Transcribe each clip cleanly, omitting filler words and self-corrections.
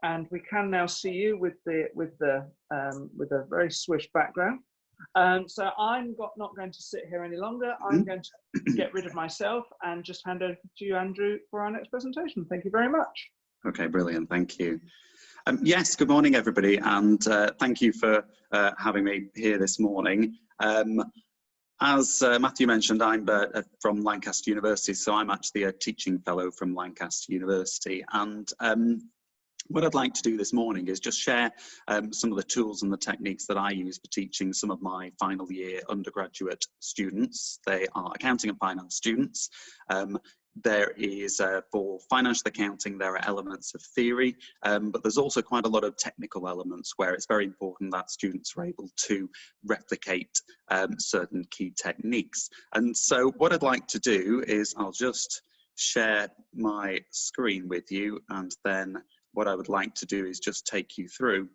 and we can now see you with a very swish background. So I'm not going to sit here any longer. I'm going to get rid of myself and just hand over to you, Andrew, for our next presentation. Thank you very much. Okay, brilliant. Thank you. Yes, good morning, everybody, and thank you for having me here this morning. As Matthew mentioned, I'm from Lancaster University, so I'm actually a teaching fellow from Lancaster University. And what I'd like to do this morning is just share some of the tools and the techniques that I use for teaching some of my final year undergraduate students. They are accounting and finance students. There is, for financial accounting, there are elements of theory, but there's also quite a lot of technical elements where it's very important that students are able to replicate certain key techniques. And so what I'd like to do is I'll just share my screen with you, and then what I would like to do is just take you through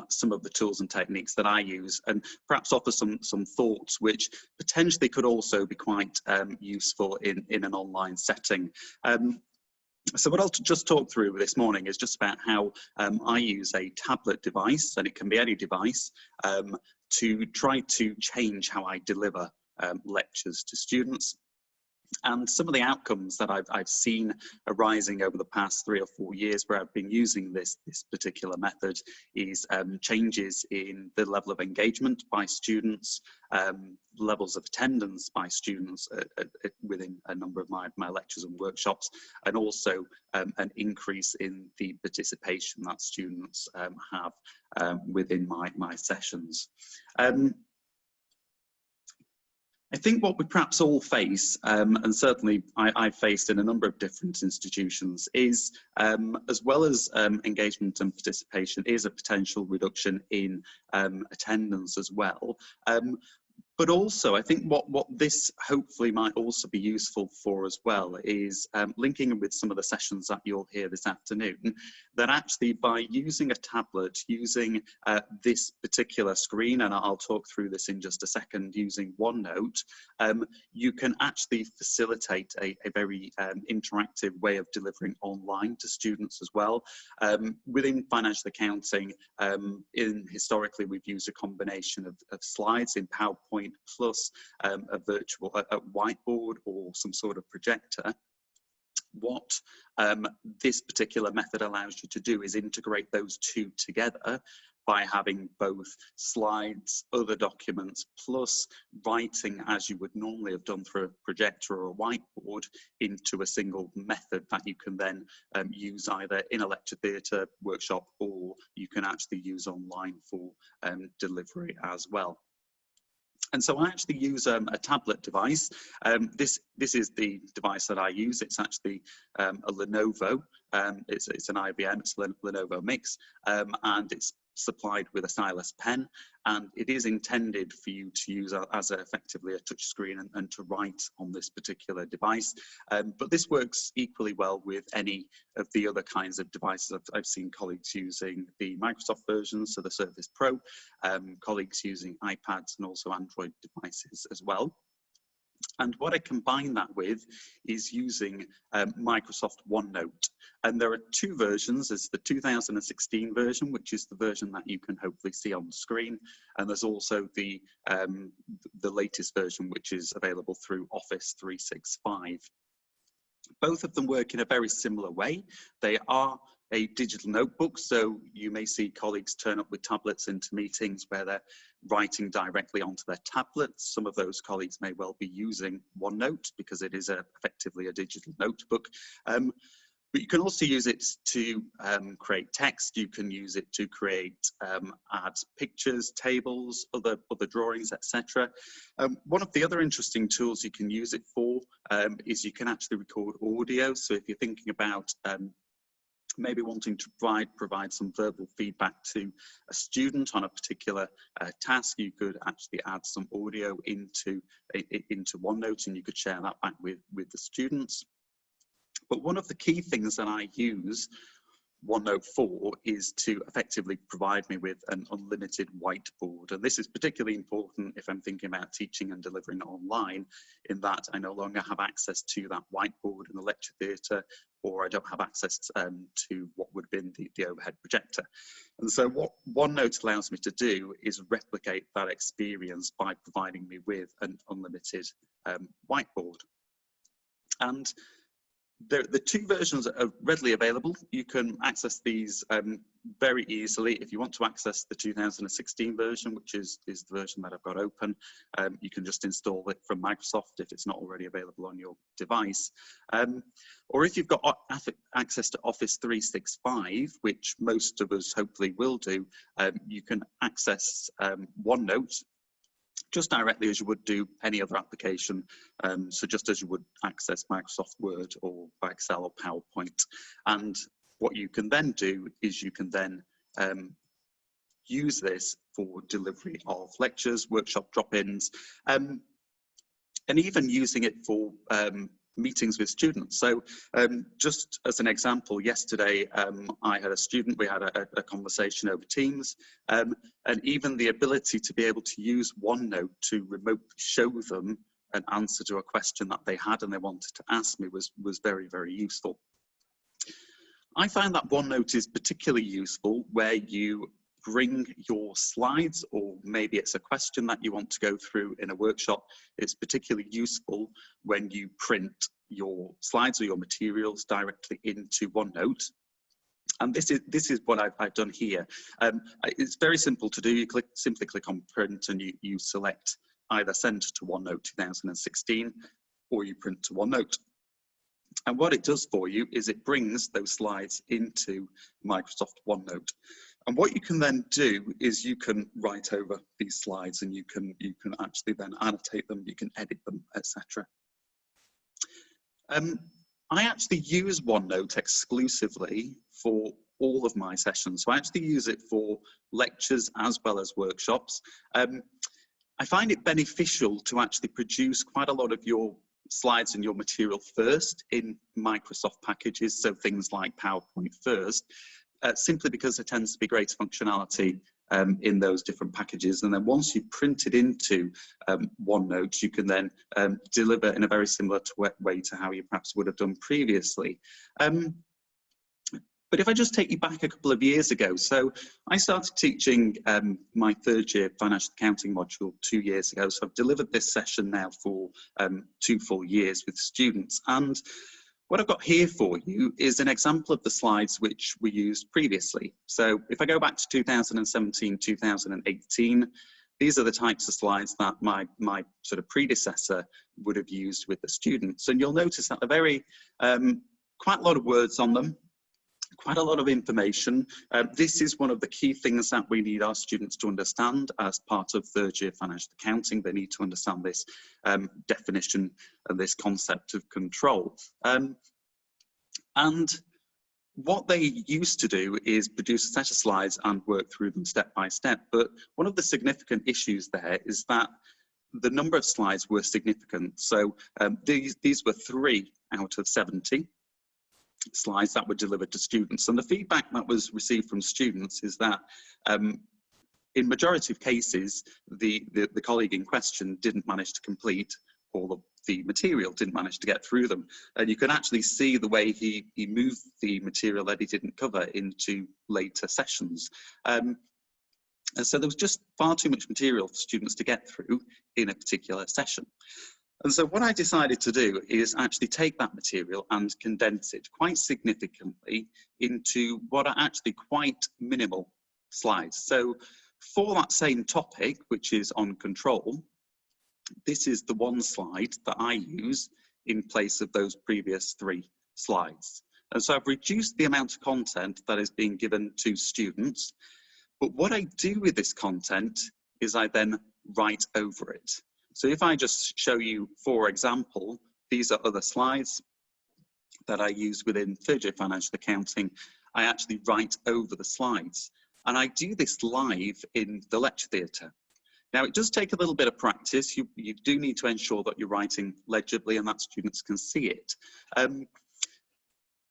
some of the tools and techniques that I use, and perhaps offer some thoughts which potentially could also be quite useful in an online setting. So what I'll just talk through this morning is just about how I use a tablet device, and it can be any device, to try to change how I deliver lectures to students. And some of the outcomes that I've seen arising over the past 3 or 4 years where I've been using this particular method is changes in the level of engagement by students, levels of attendance by students within a number of my lectures and workshops, and also an increase in the participation that students have within my sessions. I think what we perhaps all face, and certainly I've faced in a number of different institutions, is as well as engagement and participation, is a potential reduction in attendance as well. But also, I think what this hopefully might also be useful for as well is linking in with some of the sessions that you'll hear this afternoon, that actually by using a tablet, using this particular screen, and I'll talk through this in just a second, using OneNote, you can actually facilitate a very interactive way of delivering online to students as well. Within financial accounting, historically we've used a combination of slides in PowerPoint plus a virtual whiteboard or some sort of projector. What this particular method allows you to do is integrate those two together by having both slides, other documents, plus writing as you would normally have done through a projector or a whiteboard into a single method that you can then use either in a lecture theatre workshop, or you can actually use online for delivery as well. And so I actually use a tablet device. This is the device that I use. It's actually a Lenovo. It's an IBM, it's a Lenovo Mix, and it's supplied with a stylus pen, and it is intended for you to use as effectively a touch screen and to write on this particular device. But this works equally well with any of the other kinds of devices. I've seen colleagues using the Microsoft versions, so the Surface Pro, colleagues using iPads and also Android devices as well. And what I combine that with is using Microsoft OneNote. And there are two versions. There's the 2016 version, which is the version that you can hopefully see on the screen. And there's also the latest version, which is available through Office 365. Both of them work in a very similar way. They are a digital notebook, so you may see colleagues turn up with tablets into meetings where they're writing directly onto their tablets. Some of those colleagues may well be using OneNote because it is effectively a digital notebook. But you can also use it to create text. You can use it to create, add pictures, tables, other drawings, etc. One of the other interesting tools you can use it for is you can actually record audio. So if you're thinking about maybe wanting to provide some verbal feedback to a student on a particular task, you could actually add some audio into OneNote, and you could share that back with the students. But one of the key things that I use OneNote for is to effectively provide me with an unlimited whiteboard. And this is particularly important if I'm thinking about teaching and delivering online, in that I no longer have access to that whiteboard in the lecture theatre or I don't have access to what would have been the overhead projector. And so what OneNote allows me to do is replicate that experience by providing me with an unlimited whiteboard. And the two versions are readily available. You can access these very easily. If you want to access the 2016 version, which is the version that I've got open, you can just install it from Microsoft if it's not already available on your device. Or if you've got access to Office 365, which most of us hopefully will do, you can access OneNote just directly as you would do any other application. So just as you would access Microsoft Word or Excel or PowerPoint. And what you can then do is you can then use this for delivery of lectures, workshop drop-ins, and even using it for meetings with students. So just as an example, yesterday I had a student, we had a conversation over Teams, and even the ability to be able to use OneNote to remotely show them an answer to a question that they had and they wanted to ask me was very, very useful. I find that OneNote is particularly useful where you bring your slides, or maybe it's a question that you want to go through in a workshop. It's particularly useful when you print your slides or your materials directly into OneNote. And this is what I've done here. It's very simple to do. You simply click on print and you select either send to OneNote 2016 or you print to OneNote. And what it does for you is it brings those slides into Microsoft OneNote. And what you can then do is you can write over these slides and you can actually then annotate them, you can edit them, etc. I actually use OneNote exclusively for all of my sessions. So I actually use it for lectures as well as workshops. I find it beneficial to actually produce quite a lot of your slides and your material first in Microsoft packages, so things like PowerPoint first, simply because there tends to be greater functionality in those different packages. And then once you print it into OneNote, you can then deliver in a very similar way to how you perhaps would have done previously. But if I just take you back a couple of years ago, so I started teaching my third year financial accounting module 2 years ago. So I've delivered this session now for 2 full years with students. And what I've got here for you is an example of the slides which we used previously. So if I go back to 2017, 2018, these are the types of slides that my sort of predecessor would have used with the students. And you'll notice that they're very, quite a lot of words on them, quite a lot of information. This is one of the key things that we need our students to understand as part of third year financial accounting. They need to understand this definition and this concept of control. And what they used to do is produce a set of slides and work through them step by step. But one of the significant issues there is that the number of slides were significant. So these were 3 out of 70 slides that were delivered to students. And the feedback that was received from students is that in majority of cases, the colleague in question didn't manage to complete all of the material, didn't manage to get through them. And you can actually see the way he moved the material that he didn't cover into later sessions. And so there was just far too much material for students to get through in a particular session. And so what I decided to do is actually take that material and condense it quite significantly into what are actually quite minimal slides. So for that same topic, which is on control, this is the one slide that I use in place of those previous 3 slides. And so I've reduced the amount of content that is being given to students. But what I do with this content is I then write over it. So if I just show you, for example, these are other slides that I use within third year financial accounting. I actually write over the slides. And I do this live in the lecture theatre. Now, it does take a little bit of practice. You do need to ensure that you're writing legibly and that students can see it.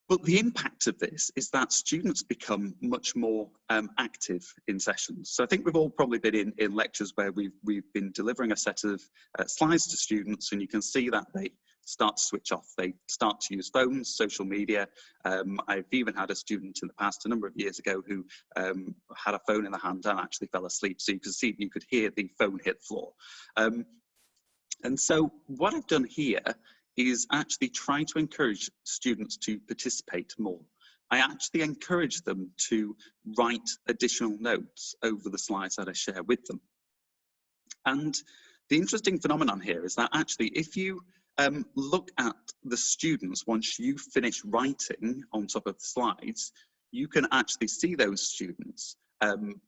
But the impact of this is that students become much more active in sessions. So I think we've all probably been in lectures where we've been delivering a set of slides to students, and you can see that they start to switch off. They start to use phones, social media. I've even had a student in the past, a number of years ago, who had a phone in the hand and actually fell asleep. So you could hear the phone hit the floor. And so what I've done here is actually try to encourage students to participate more. I actually encourage them to write additional notes over the slides that I share with them. And the interesting phenomenon here is that actually if you look at the students, once you finish writing on top of the slides, you can actually see those students.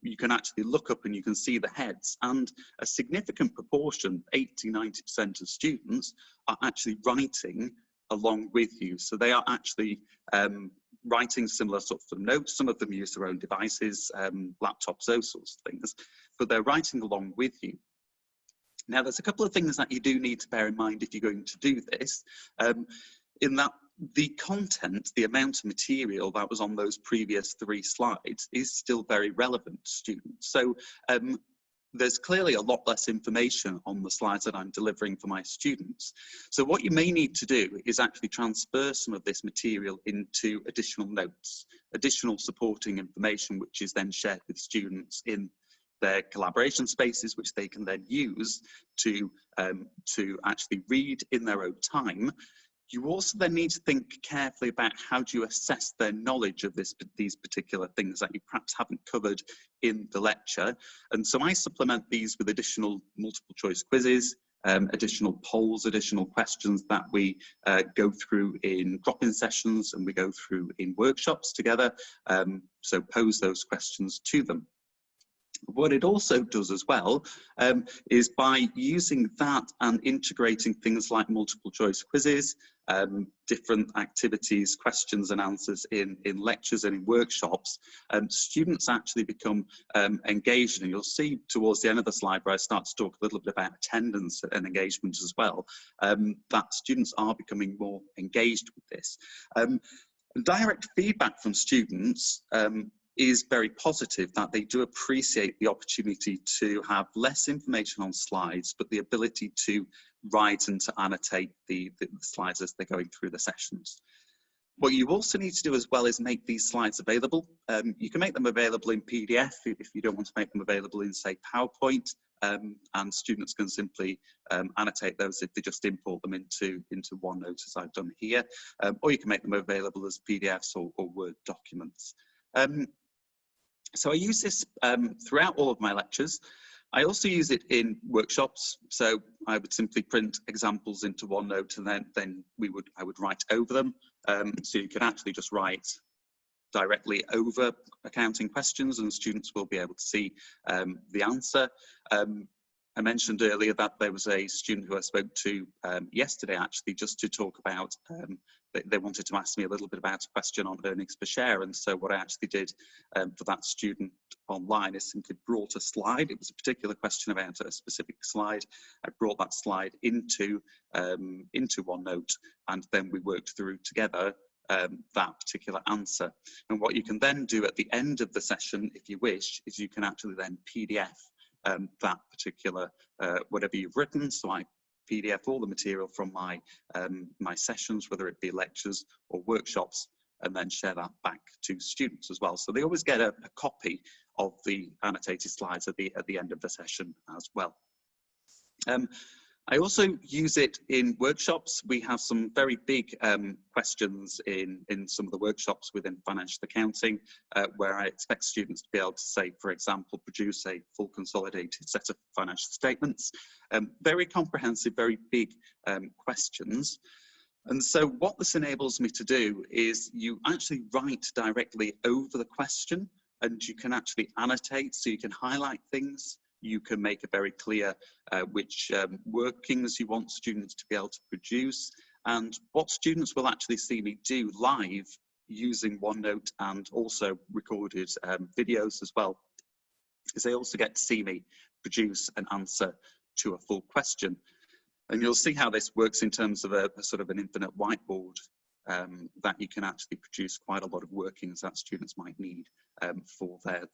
You can actually look up and you can see the heads, and a significant proportion, 80–90% of students, are actually writing along with you. So they are actually writing similar sorts of notes. Some of them use their own devices, laptops, those sorts of things, but they're writing along with you. Now, there's a couple of things that you do need to bear in mind if you're going to do this, in that the content, the amount of material that was on those previous 3 slides is still very relevant to students. So there's clearly a lot less information on the slides that I'm delivering for my students. So what you may need to do is actually transfer some of this material into additional notes, additional supporting information, which is then shared with students in their collaboration spaces, which they can then use to actually read in their own time. You also then need to think carefully about how do you assess their knowledge of these particular things that you perhaps haven't covered in the lecture. And so I supplement these with additional multiple choice quizzes, additional polls, additional questions that we go through in drop-in sessions and we go through in workshops together. So pose those questions to them. What it also does as well is by using that and integrating things like multiple choice quizzes, different activities, questions and answers in lectures and in workshops, students actually become engaged. And you'll see towards the end of the slide where I start to talk a little bit about attendance and engagement as well, that students are becoming more engaged with this. Direct feedback from students is very positive, that they do appreciate the opportunity to have less information on slides, but the ability to write and to annotate the slides as they're going through the sessions. What you also need to do as well is make these slides available. You can make them available in PDF if you don't want to make them available in, say, PowerPoint, and students can simply annotate those if they just import them into OneNote, as I've done here, or you can make them available as PDFs or Word documents. So I use this throughout all of my lectures. I also use it in workshops. So I would simply print examples into OneNote, and then I would write over them. So you can actually just write directly over accounting questions, and students will be able to see the answer. I mentioned earlier that there was a student who I spoke to yesterday, actually, just to talk about, they wanted to ask me a little bit about a question on earnings per share. And so what I actually did for that student online is simply brought a slide. It was a particular question about a specific slide. I brought that slide into OneNote, and then we worked through together that particular answer. And what you can then do at the end of the session, if you wish, is you can actually then PDF that particular whatever you've written. So I PDF all the material from my my sessions, whether it be lectures or workshops, and then share that back to students as well. So they always get a copy of the annotated slides at the end of the session as well. I also use it in workshops. We have some very big questions in some of the workshops within financial accounting, where I expect students to be able to say, for example, produce a full consolidated set of financial statements. Very comprehensive, very big questions. And so what this enables me to do is you actually write directly over the question, and you can actually annotate, so you can highlight things. You can make it very clear which workings you want students to be able to produce. And what students will actually see me do live using OneNote and also recorded videos as well, is they also get to see me produce an answer to a full question. And you'll see how this works in terms of a sort of an infinite whiteboard, that you can actually produce quite a lot of workings that students might need for their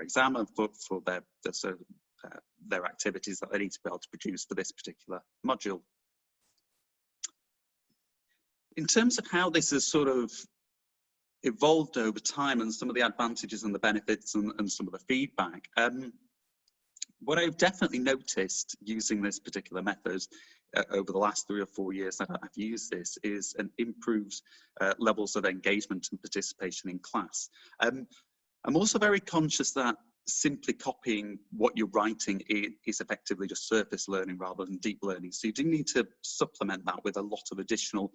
exam and for their activities that they need to be able to produce for this particular module. in terms of how this has sort of evolved over time and some of the advantages and the benefits and some of the feedback, what I've definitely noticed using this particular method over the last 3 or 4 years that I've used this is an improved levels of engagement and participation in class. I'm also very conscious that simply copying what you're writing is effectively just surface learning rather than deep learning. So you do need to supplement that with a lot of additional,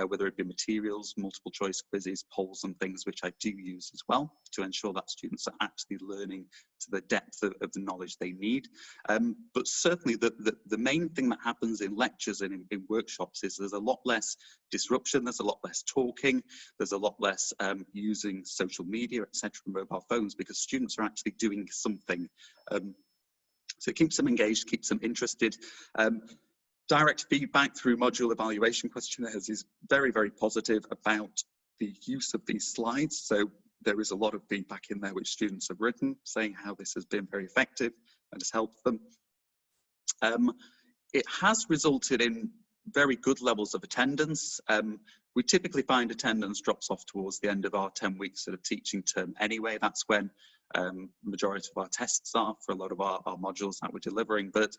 whether it be materials, multiple choice quizzes, polls and things, which I do use as well to ensure that students are actually learning to the depth of the knowledge they need. But certainly the main thing that happens in lectures and in workshops is there's a lot less disruption, there's a lot less talking, there's a lot less using social media, etc., mobile phones, because students are actually doing something. So it keeps them engaged, keeps them interested. Direct feedback through module evaluation questionnaires is very, very positive about the use of these slides. So there is a lot of feedback in there which students have written, saying how this has been very effective and has helped them. It has resulted in very good levels of attendance. We typically find attendance drops off towards the end of our 10 weeks sort of teaching term anyway. That's when majority of our tests are for a lot of our modules that we're delivering, but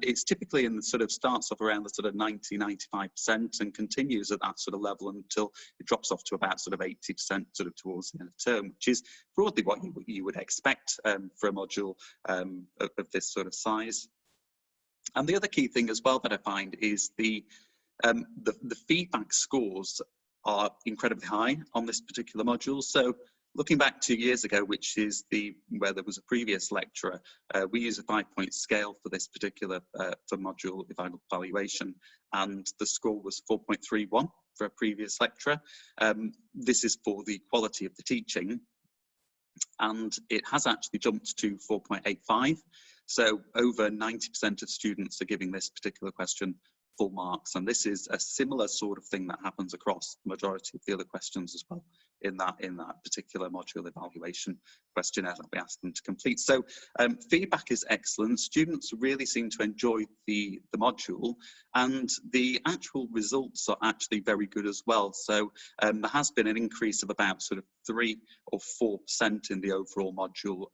it's typically in the sort of starts off around the sort of 90–95% and continues at that sort of level until it drops off to about sort of 80% sort of towards the end of term, which is broadly what you would expect for a module of this sort of size. And the other key thing as well that I find is the feedback scores are incredibly high on this particular module. So looking back 2 years ago, which is where there was a previous lecturer, we use a 5-point scale for this particular for module evaluation, and the score was 4.31 for a previous lecturer. This is for the quality of the teaching, and it has actually jumped to 4.85. So over 90% of students are giving this particular question full marks, and this is a similar sort of thing that happens across the majority of the other questions as well in that particular module evaluation questionnaire that we asked them to complete. So feedback is excellent. Students really seem to enjoy the module, and the actual results are actually very good as well. So there has been an increase of about sort of 3 or 4% in the overall module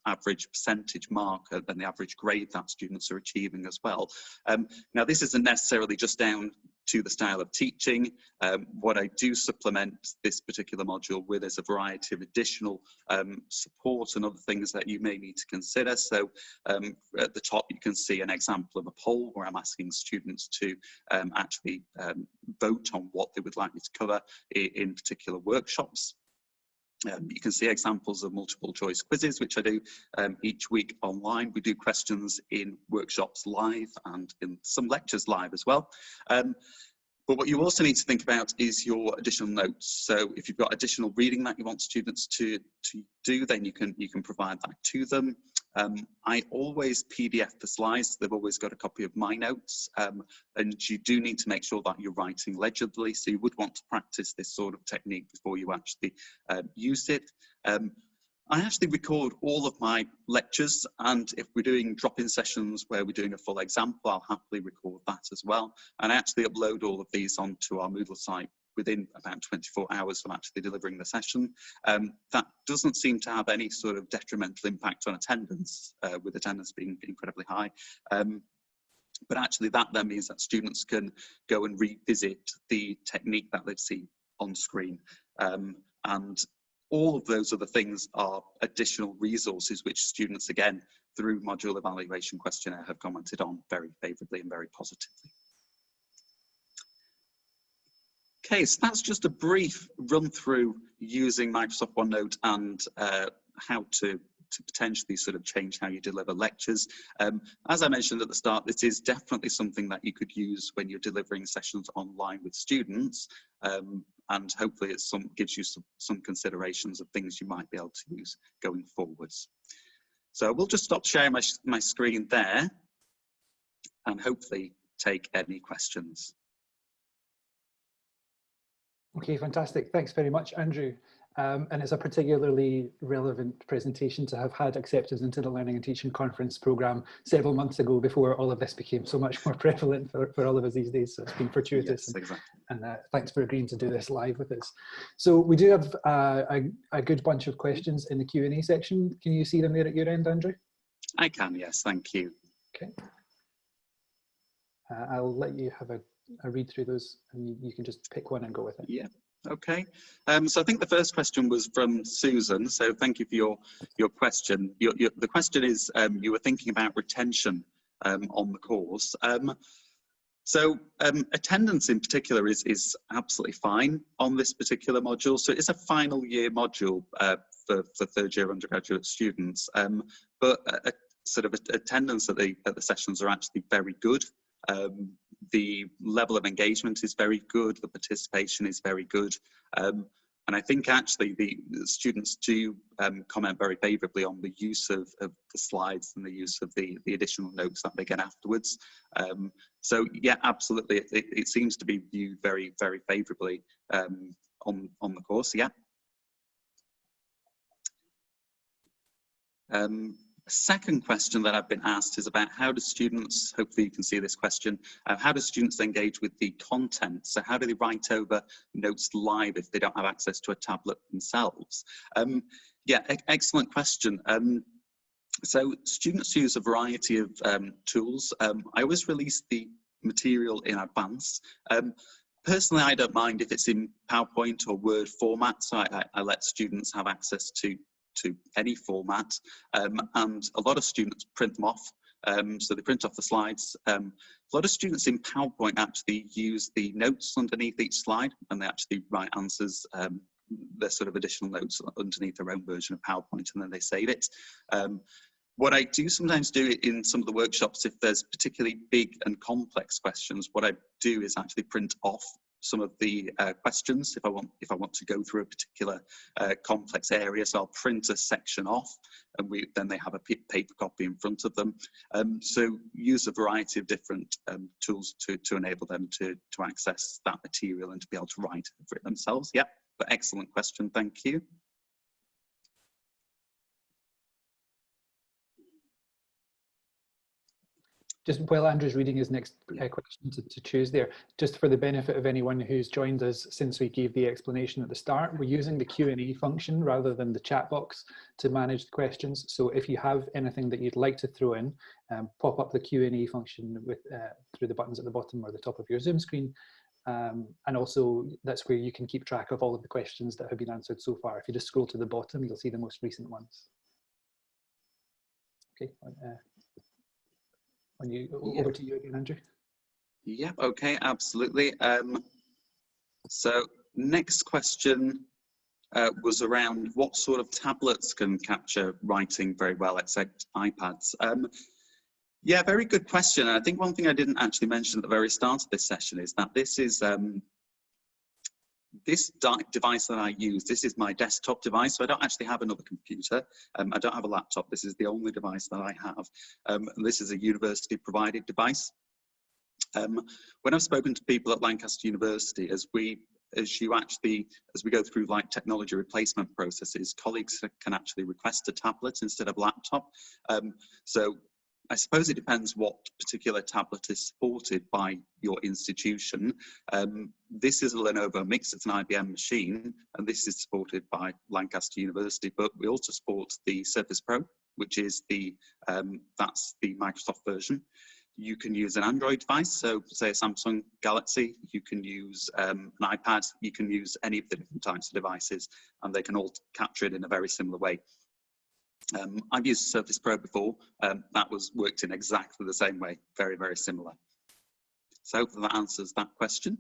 average percentage mark and the average grade that students are achieving as well. Now, this isn't necessarily just down to the style of teaching. What I do supplement this particular module with is a variety of additional support and other things that you may need to consider. So at the top, you can see an example of a poll where I'm asking students to actually vote on what they would like me to cover in particular workshops. You can see examples of multiple choice quizzes, which I do each week online. We do questions in workshops live and in some lectures live as well. But what you also need to think about is your additional notes. So if you've got additional reading that you want students to do, then you can provide that to them. I always PDF the slides. They've always got a copy of my notes, and you do need to make sure that you're writing legibly. So you would want to practice this sort of technique before you actually use it. I actually record all of my lectures, and if we're doing drop-in sessions where we're doing a full example, I'll happily record that as well. And I actually upload all of these onto our Moodle site within about 24 hours from actually delivering the session. That doesn't seem to have any sort of detrimental impact on attendance, with attendance being incredibly high. But actually that then means that students can go and revisit the technique that they've seen on screen. And all of those other things are additional resources which students, again, through module evaluation questionnaire have commented on very favourably and very positively. Okay, so that's just a brief run through using Microsoft OneNote and how to potentially sort of change how you deliver lectures. As I mentioned at the start, this is definitely something that you could use when you're delivering sessions online with students, and hopefully it gives you some considerations of things you might be able to use going forwards. So we'll just stop sharing my screen there and hopefully take any questions. Okay, fantastic. Thanks very much, Andrew. And it's a particularly relevant presentation to have had accepted into the Learning and Teaching Conference programme several months ago, before all of this became so much more prevalent for all of us these days. So it's been fortuitous. Yes, exactly. And thanks for agreeing to do this live with us. So we do have a good bunch of questions in the Q&A section. Can you see them there at your end, Andrew? I can, yes, thank you. Okay. I'll let you have a read through those, and you can just pick one and go with it. Yeah. Okay. So I think the first question was from Susan. So thank you for your question. The question is, you were thinking about retention on the course. So attendance in particular is absolutely fine on this particular module. So it's a final year module for third year undergraduate students. But sort of attendance at the sessions are actually very good. The level of engagement is very good, the participation is very good, and I think actually the students do comment very favourably on the use of the slides and the use of the additional notes that they get afterwards. So yeah, absolutely, it seems to be viewed very, very favourably on the course, yeah. Second question that I've been asked is about how do students, hopefully you can see this question, how do students engage with the content? So how do they write over notes live if they don't have access to a tablet themselves? Yeah, excellent question. So students use a variety of tools. I always release the material in advance. Personally, I don't mind if it's in PowerPoint or Word format, so I let students have access to any format, and a lot of students print them off, so they print off the slides. A lot of students in PowerPoint actually use the notes underneath each slide, and they actually write answers, their sort of additional notes underneath their own version of PowerPoint, and then they save it. What I do sometimes do in some of the workshops, if there's particularly big and complex questions, what I do is actually print off some of the questions if I want to go through a particular complex area. So I'll print a section off, and then they have a paper copy in front of them. So use a variety of different tools to enable them to access that material and to be able to write for it themselves. Yep, but excellent question, thank you. Just while Andrew's reading his next question to choose there, just for the benefit of anyone who's joined us since we gave the explanation at the start, we're using the Q&A function rather than the chat box to manage the questions. So if you have anything that you'd like to throw in, pop up the Q&A function with through the buttons at the bottom or the top of your Zoom screen. And also that's where you can keep track of all of the questions that have been answered so far. If you just scroll to the bottom, you'll see the most recent ones. Okay. Over to you again, Andrew. Yep, okay, absolutely. So next question was around what sort of tablets can capture writing very well, except iPads. Yeah, very good question. And I think one thing I didn't actually mention at the very start of this session is that this is this device that I use, this is my desktop device, so I don't actually have another computer. I don't have a laptop. This is the only device that I have. And this is a university provided device. When I've spoken to people at Lancaster University, as we go through like technology replacement processes, colleagues can actually request a tablet instead of laptop. So I suppose it depends what particular tablet is supported by your institution. This is a Lenovo Mix, it's an IBM machine, and this is supported by Lancaster University, but we also support the Surface Pro, which is that's the Microsoft version. You can use an Android device, so say a Samsung Galaxy, you can use an iPad, you can use any of the different types of devices, and they can all capture it in a very similar way. I've used Surface Pro before, that worked in exactly the same way, very, very similar. So hopefully that answers that question.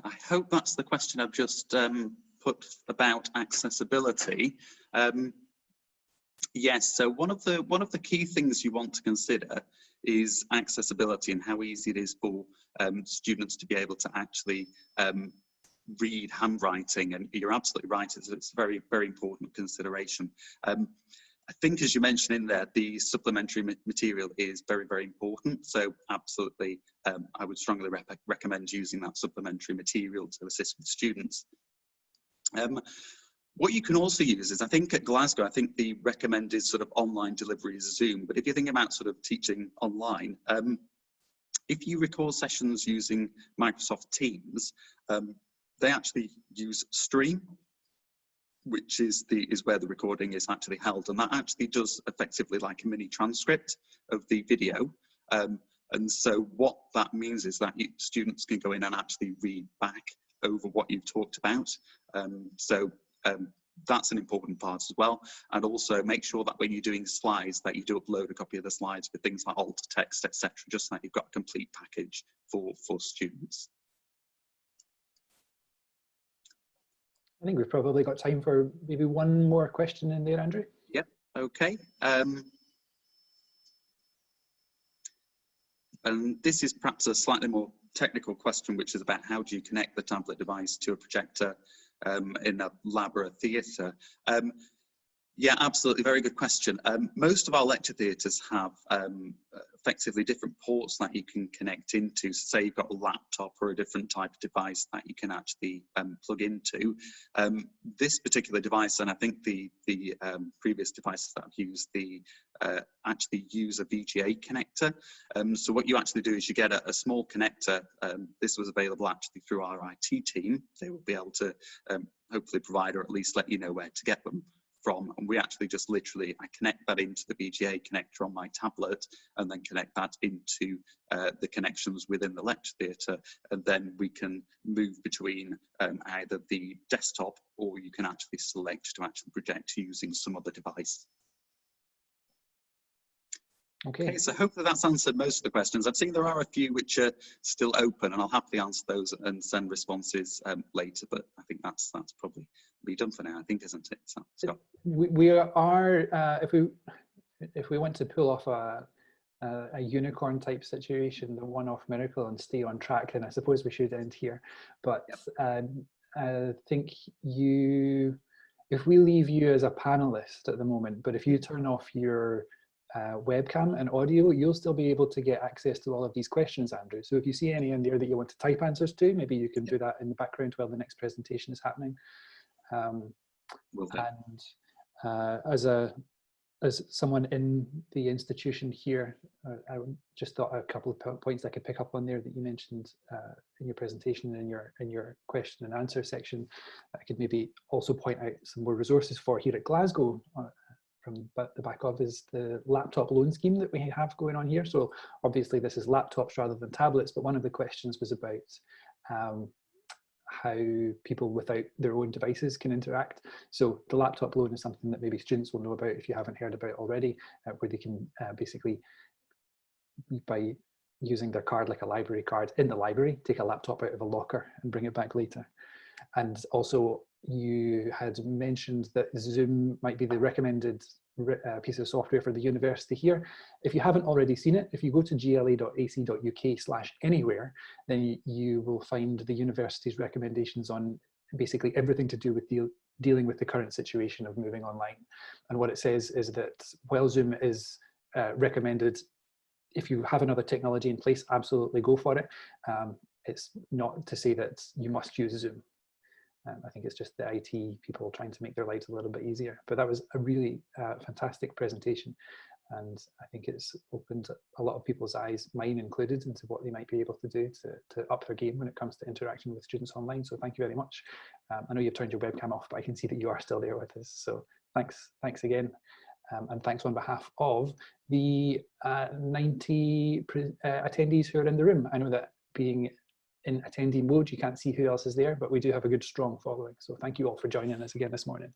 I hope that's the question I've just put about accessibility. Yes, so one of the key things you want to consider is accessibility and how easy it is for students to be able to actually read handwriting. And you're absolutely right, it's a very, very important consideration. I think, as you mentioned in there, the supplementary material is very, very important. So absolutely, I would strongly recommend using that supplementary material to assist with students. What you can also use is, I think at Glasgow, I think the recommended sort of online delivery is Zoom. But if you think about sort of teaching online, if you record sessions using Microsoft Teams, they actually use Stream, which is where the recording is actually held, and that actually does effectively like a mini transcript of the video. And so what that means is that students can go in and actually read back over what you've talked about. That's an important part as well. And also make sure that when you're doing slides, that you do upload a copy of the slides with things like alt text, etc., just so that you've got a complete package for students. I think we've probably got time for maybe one more question in there, Andrew. Yep, okay. And this is perhaps a slightly more technical question, which is about how do you connect the tablet device to a projector in a lab or a theatre. Yeah, absolutely, very good question. Most of our lecture theatres have effectively different ports that you can connect into. So say you've got a laptop or a different type of device that you can actually plug into. This particular device, and I think the previous devices that I've used, actually use a VGA connector. So what you actually do is you get a small connector. This was available actually through our IT team. They will be able to hopefully provide, or at least let you know where to get them from, and we actually just literally, I connect that into the VGA connector on my tablet and then connect that into the connections within the lecture theatre, and then we can move between either the desktop, or you can actually select to actually project using some other device. Okay, so hopefully that's answered most of the questions. I've seen there are a few which are still open, and I'll happily answer those and send responses later, but I think that's probably be done for now, I think, isn't it, Scott? We are, if we want to pull off a unicorn type situation, the one-off miracle, and stay on track, then I suppose we should end here. But yep. I think if we leave you as a panelist at the moment, but if you turn off your webcam and audio, you'll still be able to get access to all of these questions, Andrew. So if you see any in there that you want to type answers to, maybe you can do that in the background while the next presentation is happening. As someone in the institution here, I just thought a couple of points I could pick up on there that you mentioned in your presentation and in your question and answer section. I could maybe also point out some more resources for here at Glasgow. From the back of is the laptop loan scheme that we have going on here. So obviously this is laptops rather than tablets, but one of the questions was about how people without their own devices can interact. So the laptop loan is something that maybe students will know about if you haven't heard about already, where they can basically, by using their card like a library card in the library, take a laptop out of a locker and bring it back later. And also you had mentioned that Zoom might be the recommended piece of software for the university here. If you haven't already seen it, if you go to gla.ac.uk/anywhere, then you will find the university's recommendations on basically everything to do with dealing with the current situation of moving online. And what it says is that while Zoom is recommended, if you have another technology in place, absolutely go for it. It's not to say that you must use Zoom. I think it's just the IT people trying to make their lives a little bit easier. But that was a really fantastic presentation. And I think it's opened a lot of people's eyes, mine included, into what they might be able to do to up their game when it comes to interaction with students online. So thank you very much. I know you've turned your webcam off, but I can see that you are still there with us. So thanks again. And thanks on behalf of the 90 attendees who are in the room. I know that being in attendee mode, you can't see who else is there, but we do have a good strong following. So thank you all for joining us again this morning.